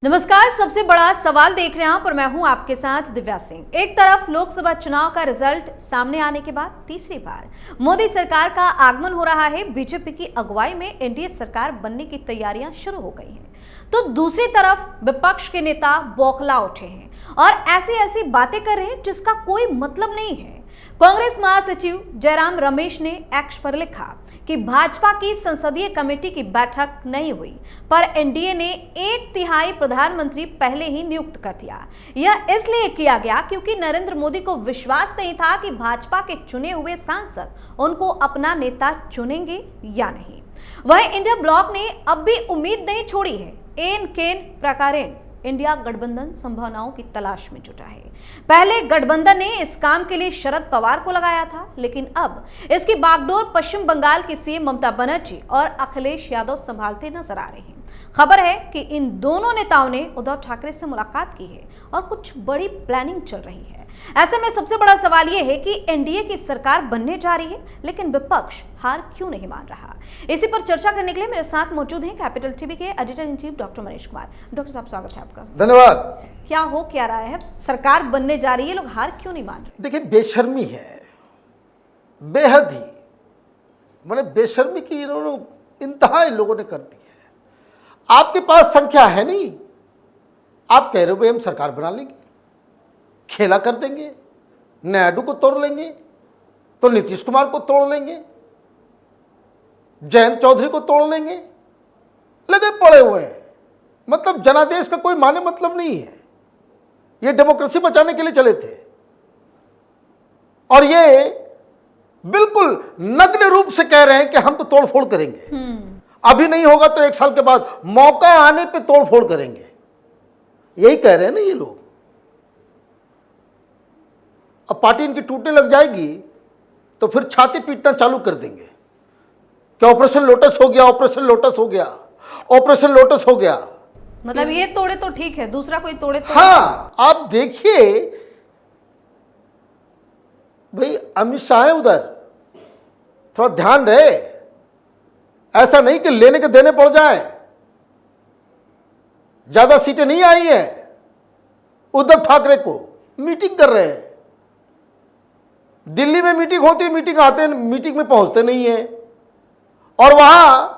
नमस्कार। सबसे बड़ा सवाल देख रहे हैं आप और मैं हूं आपके साथ दिव्या सिंह। एक तरफ लोकसभा चुनाव का रिजल्ट सामने आने के बाद तीसरी बार मोदी सरकार का आगमन हो रहा है। बीजेपी की अगुवाई में एनडीए सरकार बनने की तैयारियां शुरू हो गई हैं, तो दूसरी तरफ विपक्ष के नेता बौखला उठे हैं और ऐसी बातें कर रहे हैं जिसका कोई मतलब नहीं है। कांग्रेस महासचिव जयराम रमेश ने एक्स पर लिखा कि भाजपा की संसदीय कमेटी की बैठक नहीं हुई, पर एनडीए ने 1/3 प्रधानमंत्री पहले ही नियुक्त कर दिया। यह इसलिए किया गया क्योंकि नरेंद्र मोदी को विश्वास नहीं था कि भाजपा के चुने हुए सांसद उनको अपना नेता चुनेंगे या नहीं। वहीं इंडिया ब्लॉक ने अब भी उम्मीद नहीं छोड़ी है। एन केन प्रकारेण इंडिया गठबंधन संभावनाओं की तलाश में जुटा है। पहले गठबंधन ने इस काम के लिए शरद पवार को लगाया था, लेकिन अब इसकी बागडोर पश्चिम बंगाल की सीएम ममता बनर्जी और अखिलेश यादव संभालते नजर आ रहे हैं। खबर है कि इन दोनों नेताओं ने उद्धव ठाकरे से मुलाकात की है और कुछ बड़ी प्लानिंग चल रही है। ऐसे में सबसे बड़ा सवाल यह है कि एनडीए की सरकार बनने जा रही है, लेकिन विपक्ष हार क्यों नहीं मान रहा। इसी पर चर्चा करने के लिए मेरे साथ मौजूद हैं कैपिटल टीवी के editor in chief doctor Manish Kumar. Doctor साहब, स्वागत है आपका। धन्यवाद। क्या रहा है, सरकार बनने जा रही है, लोग हार क्यों नहीं मान रहे? देखिए, बेशर्मी है, बेहद ही, मैंने बेशर्मी की इन्होंने इंतहा इन लोगों ने कर दी है। आपके पास संख्या है नहीं, आप कह रहे हो भाई हम सरकार बना लेंगे, खेला कर देंगे, नायडू को तोड़ लेंगे तो नीतीश कुमार को तोड़ लेंगे, जयंत चौधरी को तोड़ लेंगे, लगे पड़े हुए हैं। मतलब जनादेश का कोई माने मतलब नहीं है। ये डेमोक्रेसी बचाने के लिए चले थे और ये बिल्कुल नग्न रूप से कह रहे हैं कि हम तो तोड़फोड़ करेंगे। अभी नहीं होगा तो 1 साल के बाद मौका आने पे तोड़फोड़ करेंगे, यही कह रहे हैं ना ये लोग। अब पार्टी इनकी टूटने लग जाएगी तो फिर छाती पीटना चालू कर देंगे कि ऑपरेशन लोटस हो गया, ऑपरेशन लोटस हो गया, ऑपरेशन लोटस हो गया। मतलब ये तोड़े तो ठीक है, दूसरा कोई तोड़े तो हाँ, आप देखिए भाई, अमित शाह है उधर, थोड़ा ध्यान रहे, ऐसा नहीं कि लेने के देने पड़ जाए। ज्यादा सीटें नहीं आई हैं, उद्धव ठाकरे को मीटिंग कर रहे हैं। दिल्ली में मीटिंग होती है, मीटिंग आते हैं, मीटिंग में पहुंचते नहीं है। और वहां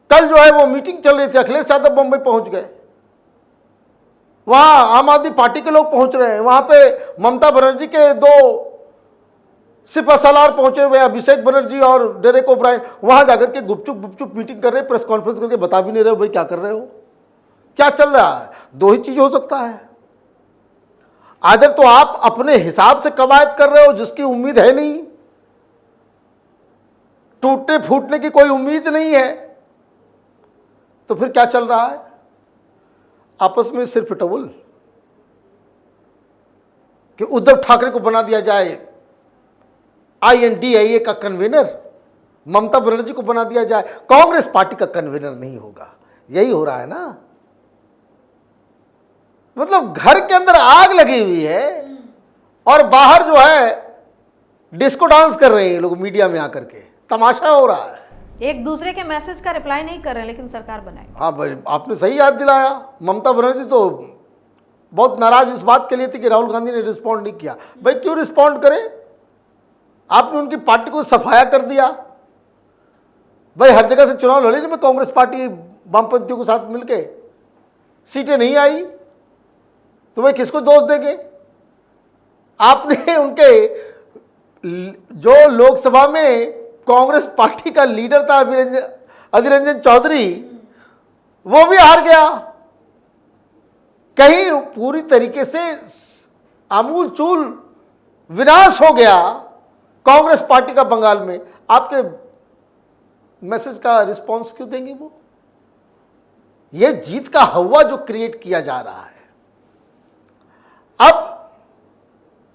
कल जो है वो मीटिंग चल रही थी, अखिलेश यादव बंबई पहुंच गए, वहां आम आदमी पार्टी के लोग पहुंच रहे हैं, वहां पे ममता बनर्जी के 2 सिपहसालार पहुंचे हुए, अभिषेक बनर्जी और डेरेक ओब्रायन, वहां जाकर के गुपचुप मीटिंग कर रहे, प्रेस कॉन्फ्रेंस करके बता भी नहीं रहे भाई क्या कर रहे हो, क्या चल रहा है। 2 ही चीज हो सकता है, आदर तो आप अपने हिसाब से कवायद कर रहे हो जिसकी उम्मीद है नहीं, टूटने फूटने की कोई उम्मीद नहीं है, तो फिर क्या चल रहा है? आपस में सिर्फ टवल कि उद्धव ठाकरे को बना दिया जाए INDIA का कन्वीनर, ममता बनर्जी को बना दिया जाए कांग्रेस पार्टी का कन्वीनर नहीं होगा। यही हो रहा है ना। मतलब घर के अंदर आग लगी हुई है और बाहर जो है डिस्को डांस कर रहे हैं ये लोग, मीडिया में आकर के तमाशा हो रहा है। एक दूसरे के मैसेज का रिप्लाई नहीं कर रहे, लेकिन सरकार बनाएगी। हाँ भाई, आपने सही याद दिलाया। ममता बनर्जी तो बहुत नाराज इस बात के लिए थी कि राहुल गांधी ने रिस्पॉन्ड नहीं किया। भाई क्यों रिस्पॉन्ड करें, आपने उनकी पार्टी को सफाया कर दिया। भाई हर जगह से चुनाव लड़ी ना, मैं कांग्रेस पार्टी वामपंथियों के साथ मिलके, सीटें नहीं आई तो भाई किसको दोष देंगे। आपने उनके जो लोकसभा में कांग्रेस पार्टी का लीडर था अधीर रंजन चौधरी, वो भी हार गया। कहीं पूरी तरीके से आमूल चूल विनाश हो गया कांग्रेस पार्टी का बंगाल में। आपके मैसेज का रिस्पांस क्यों देंगे वो? ये जीत का हवा जो क्रिएट किया जा रहा है। अब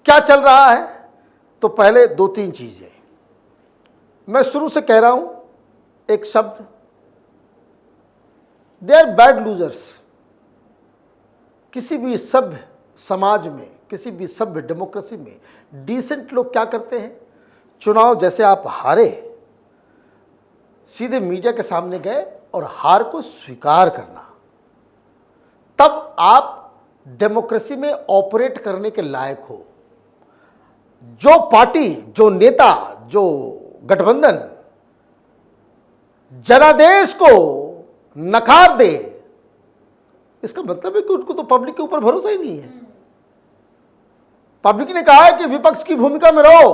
क्या चल रहा है, तो पहले 2-3 चीजें मैं शुरू से कह रहा हूं। एक शब्द, दे आर बैड लूजर्स। किसी भी सभ्य समाज में, किसी भी सभ्य डेमोक्रेसी में डिसेंट लोग क्या करते हैं, चुनाव जैसे आप हारे, सीधे मीडिया के सामने गए और हार को स्वीकार करना, तब आप डेमोक्रेसी में ऑपरेट करने के लायक हो। जो पार्टी, जो नेता, जो गठबंधन जनादेश को नकार दे, इसका मतलब है कि उनको तो पब्लिक के ऊपर भरोसा ही नहीं है। पब्लिक ने कहा है कि विपक्ष की भूमिका में रहो,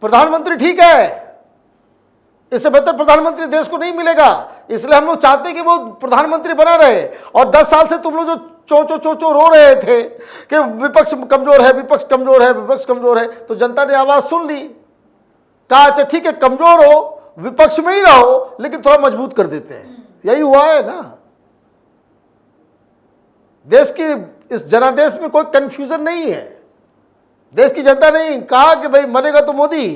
प्रधानमंत्री ठीक है, इससे बेहतर प्रधानमंत्री देश को नहीं मिलेगा, इसलिए हम लोग चाहते हैं कि वो प्रधानमंत्री बना रहे। और 10 साल से तुम लोग जो चो रो रहे थे कि विपक्ष कमजोर है, विपक्ष कमजोर है, विपक्ष कमजोर है, तो जनता ने आवाज सुन ली, कहा अच्छा ठीक है, कमजोर हो, विपक्ष में ही रहो, लेकिन थोड़ा मजबूत कर देते हैं। यही हुआ है ना। देश की इस जनादेश में कोई कंफ्यूजन नहीं है। देश की जनता ने कहा कि भाई मरेगा तो मोदी,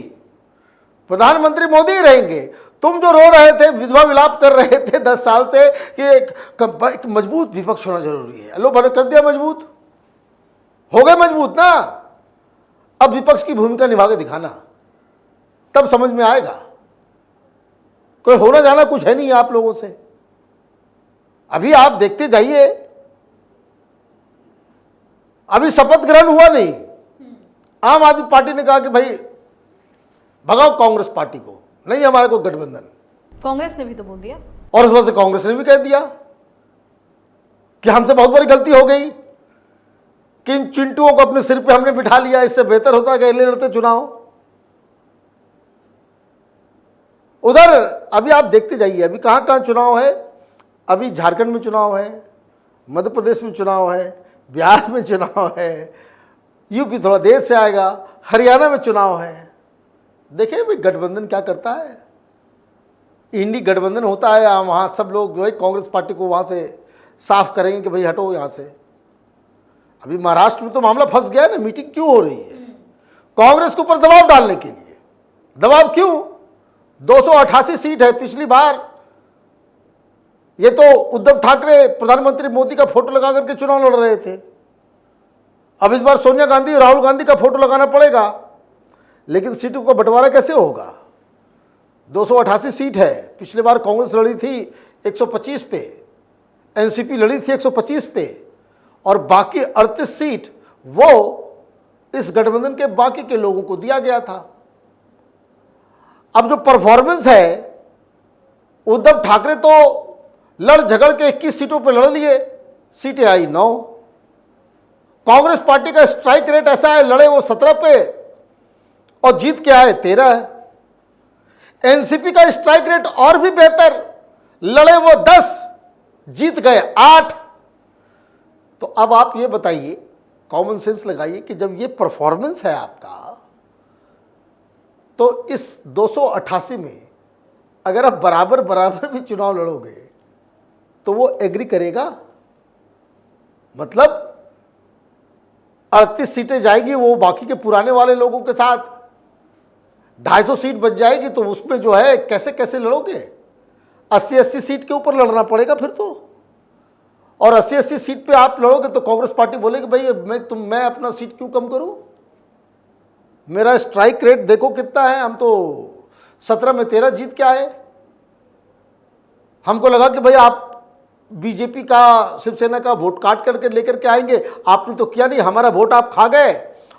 प्रधानमंत्री मोदी ही रहेंगे। तुम जो रो रहे थे, विधवा विलाप कर रहे थे 10 साल से कि एक मजबूत विपक्ष होना जरूरी है, लो भर कर दिया मजबूत, हो गए मजबूत ना। अब विपक्ष की भूमिका निभा के दिखाना, तब समझ में आएगा। कोई होना जाना कुछ है नहीं आप लोगों से। अभी आप देखते जाइए, अभी शपथ ग्रहण हुआ नहीं, आम आदमी पार्टी ने कहा कि भाई भगाओ कांग्रेस पार्टी को, नहीं हमारा कोई गठबंधन। कांग्रेस ने भी तो बोल दिया, और इस वजह से कांग्रेस ने भी कह दिया कि हमसे बहुत बड़ी गलती हो गई कि इन चिंटुओं को अपने सिर पे हमने बिठा लिया, इससे बेहतर होता कि अगले लड़ते चुनाव। उधर अभी आप देखते जाइए, अभी कहां कहां चुनाव है। अभी झारखंड में चुनाव है, मध्य प्रदेश में चुनाव है, बिहार में चुनाव है, यूपी थोड़ा देर से आएगा, हरियाणा में चुनाव है। देखिए भाई गठबंधन क्या करता है। इंडी गठबंधन होता है, वहाँ सब लोग जो है कांग्रेस पार्टी को वहाँ से साफ करेंगे कि भाई हटो यहाँ से। अभी महाराष्ट्र में तो मामला फंस गया है ना, मीटिंग क्यों हो रही है? कांग्रेस के ऊपर दबाव डालने के लिए। दबाव क्यों? 288 सीट है। पिछली बार ये तो उद्धव ठाकरे प्रधानमंत्री मोदी का फोटो लगा करके चुनाव लड़ रहे थे। अब इस बार सोनिया गांधी और राहुल गांधी का फोटो लगाना पड़ेगा, लेकिन सीटों का बंटवारा कैसे होगा? 288 सीट है। पिछली बार कांग्रेस लड़ी थी 125 पे, एनसीपी लड़ी थी 125 पे, और बाकी 38 सीट वो इस गठबंधन के बाकी के लोगों को दिया गया था। अब जो परफॉर्मेंस है, उद्धव ठाकरे तो लड़ झगड़ के 21 सीटों पे लड़ लिए, सीटें आई 9। कांग्रेस पार्टी का स्ट्राइक रेट ऐसा है, लड़े वो 17 पे और जीत के आए 13। एनसीपी का स्ट्राइक रेट और भी बेहतर, लड़े वो 10, जीत गए 8। तो अब आप ये बताइए, कॉमन सेंस लगाइए कि जब ये परफॉर्मेंस है आपका, तो इस 288 में अगर आप बराबर बराबर भी चुनाव लड़ोगे तो वो एग्री करेगा? मतलब 38 सीटें जाएगी वो बाकी के पुराने वाले लोगों के साथ, 250 सीट बच जाएगी, तो उसमें जो है कैसे कैसे लड़ोगे? 80-80 सीट के ऊपर लड़ना पड़ेगा फिर तो। और 80-80 सीट पे आप लड़ोगे तो कांग्रेस पार्टी बोलेगी भाई मैं अपना सीट क्यों कम करूं? मेरा स्ट्राइक रेट देखो कितना है, हम तो 17 में 13 जीत के आए। हमको लगा कि भाई आप बीजेपी का, शिवसेना का वोट काट करके लेकर के आएंगे, आपने तो किया नहीं, हमारा वोट आप खा गए,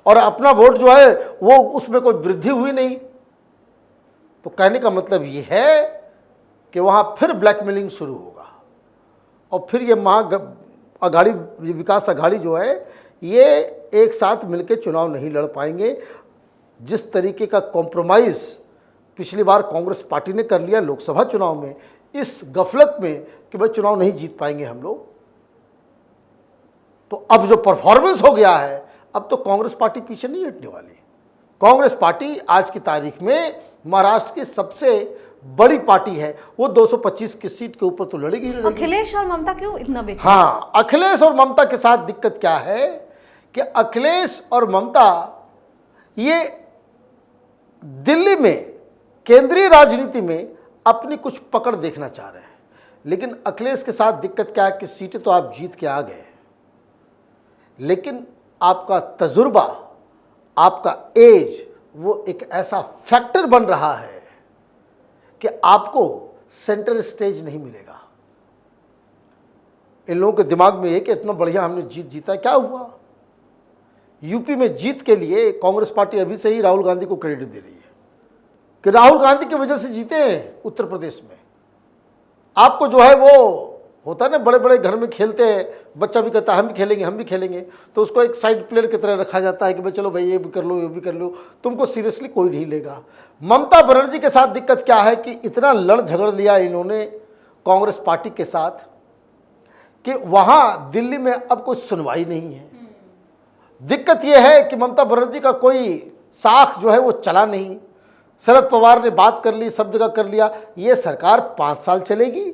और अपना वोट जो है वो उसमें कोई वृद्धि हुई नहीं। तो कहने का मतलब ये है कि वहाँ फिर ब्लैकमेलिंग शुरू होगा, और फिर ये अघाड़ी, विकास अघाड़ी जो है ये एक साथ मिलकर चुनाव नहीं लड़ पाएंगे। जिस तरीके का कॉम्प्रोमाइज़ पिछली बार कांग्रेस पार्टी ने कर लिया लोकसभा चुनाव में, इस गफलत में कि भाई चुनाव नहीं जीत पाएंगे हम लोग, तो अब जो परफॉर्मेंस हो गया है, अब तो कांग्रेस पार्टी पीछे नहीं हटने वाली। कांग्रेस पार्टी आज की तारीख में महाराष्ट्र की सबसे बड़ी पार्टी है, वो 225 की सीट के ऊपर तो लड़ेगी ही लड़ेगी। अखिलेश और ममता क्यों इतना बेचैन? हाँ, अखिलेश और ममता के साथ दिक्कत क्या है कि अखिलेश और ममता ये दिल्ली में केंद्रीय राजनीति में अपनी कुछ पकड़ देखना चाह रहे हैं, लेकिन अखिलेश के साथ दिक्कत क्या है कि सीटें तो आप जीत के आ गए, लेकिन आपका तजुर्बा, आपका एज, वो एक ऐसा फैक्टर बन रहा है कि आपको सेंटर स्टेज नहीं मिलेगा। इन लोगों के दिमाग में है कि इतना बढ़िया हमने जीत जीता, क्या हुआ? यूपी में जीत के लिए कांग्रेस पार्टी अभी से ही राहुल गांधी को क्रेडिट दे रही है कि राहुल गांधी की वजह से जीते हैं उत्तर प्रदेश में। आपको जो है वो होता है ना, बड़े बड़े घर में खेलते हैं, बच्चा भी कहता है हम भी खेलेंगे हम भी खेलेंगे, तो उसको एक साइड प्लेयर की तरह रखा जाता है कि भाई चलो भाई ये भी कर लो ये भी कर लो, तुमको सीरियसली कोई नहीं लेगा। ममता बनर्जी के साथ दिक्कत क्या है कि इतना लड़ झगड़ लिया इन्होंने कांग्रेस पार्टी के साथ कि वहाँ दिल्ली में अब कोई सुनवाई नहीं है। दिक्कत यह है कि ममता बनर्जी का कोई साख जो है वो चला नहीं। शरद पवार ने बात कर ली, सब जगह कर लिया। ये सरकार 5 साल चलेगी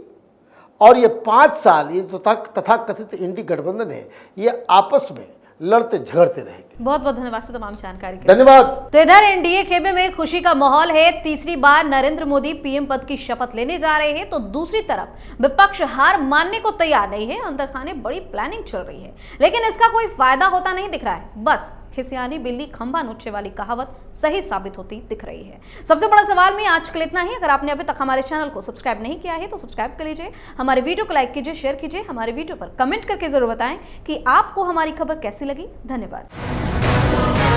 और ये 5 साल ये जो तथाकथित इंडी गठबंधन है ये आपस में लड़ते झगड़ते रहेंगे। बहुत बहुत धन्यवाद सर तमाम जानकारी के लिए। धन्यवाद। तो इधर एनडीए खेमे में खुशी का माहौल है। तीसरी बार नरेंद्र मोदी पीएम पद की शपथ लेने जा रहे हैं, तो दूसरी तरफ विपक्ष हार मानने को तैयार नहीं है। अंदर खाने बड़ी प्लानिंग चल रही है, लेकिन इसका कोई फायदा होता नहीं दिख रहा है। बस खिसियानी बिल्ली खंभा नोचे वाली कहावत सही साबित होती दिख रही है। सबसे बड़ा सवाल में आज के लिए इतना ही। अगर आपने अभी तक हमारे चैनल को सब्सक्राइब नहीं किया है तो सब्सक्राइब कर लीजिए, हमारे वीडियो को लाइक कीजिए, शेयर कीजिए, हमारे वीडियो पर कमेंट करके जरूर बताएं कि आपको हमारी खबर कैसी लगी। धन्यवाद।